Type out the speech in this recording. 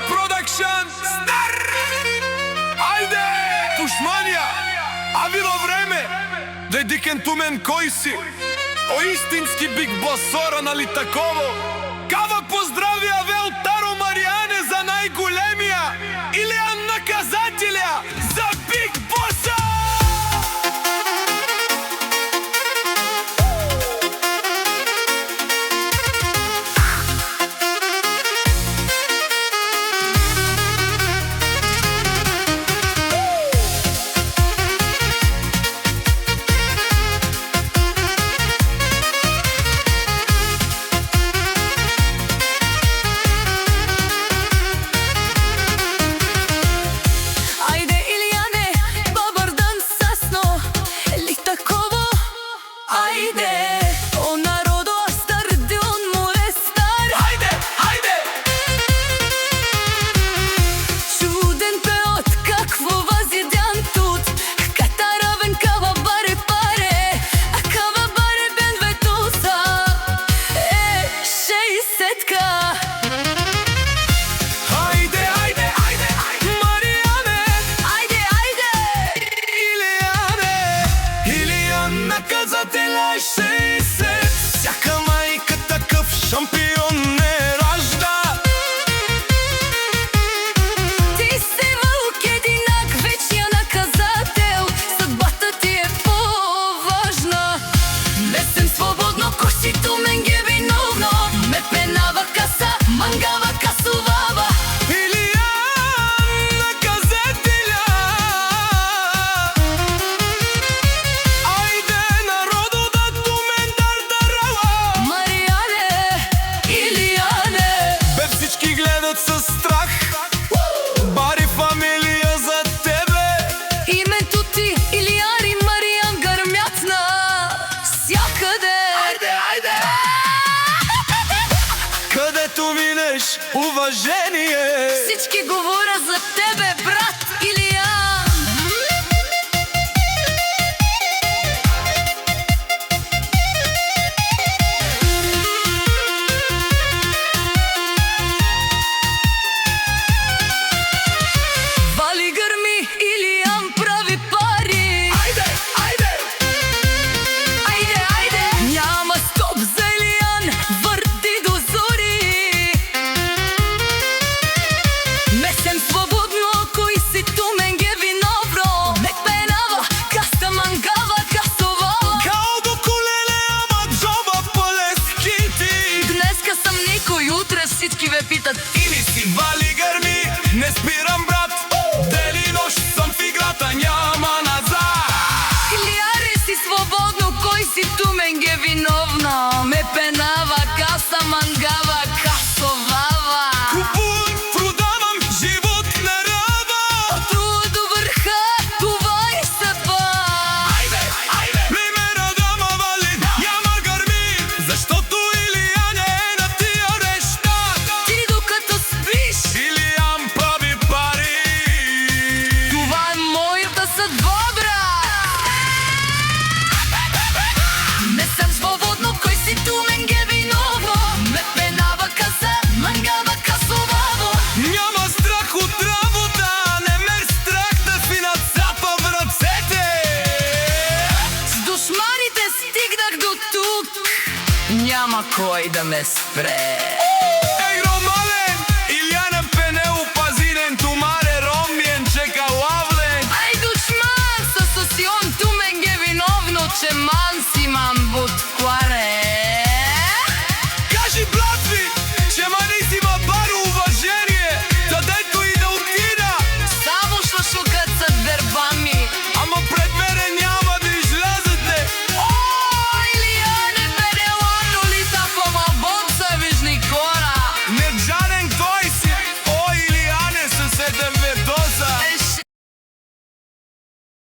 Production Star. Ajde, Tušmanija, a bilo vreme dediken tu men koji si o istinski Big Bossora, нали таково? Кава поздравија Велтаро Маријане за најголемија Илијан наказателја за Big Bossa! Наказателя 60, всяка майка такъв шампион не ражда. Ти си вълк единак, вечния наказател, съдбата ти е по-важна. Месем свободно, косито мен ги виновно, ме пенава каса, мангава касувава. Със страх, Бари фамилия за тебе. Името ти, Илиян и Маријан, гърмят навсякъде. Айде, айде! Където минеш, уважение. Всички говорят за тебе, брат Илиян. Всички ме питат: или си вали гърми, не спирам брат. Дели нощ съм в играта, няма назад. Илияре си свободно, кой си ту мен ге виновна. Ме пенава, каса мангава, касовава. Купувам, продавам, живот не рава. От труда до върха, това е съдба. Айде, айде! Примера да ма вали, няма гърми, защото Илиян е на тия неща. Ти докато спиш, Илиян прави пари. това е моята съдба, брат. Не съм свободно, кой си ту мен ге виновно. Ме пенава каса, мангава касоваво. Няма страх от работа, не ме страх да си нацапа в ръцете. С душманите стигнах до тук, няма кой да ме спре. Ей, Ромален, Илиян пенел пазинен, тумаре ромиен, чека лавлен. Ай, душман, със сосион ту мен ге виновно, че ман си мам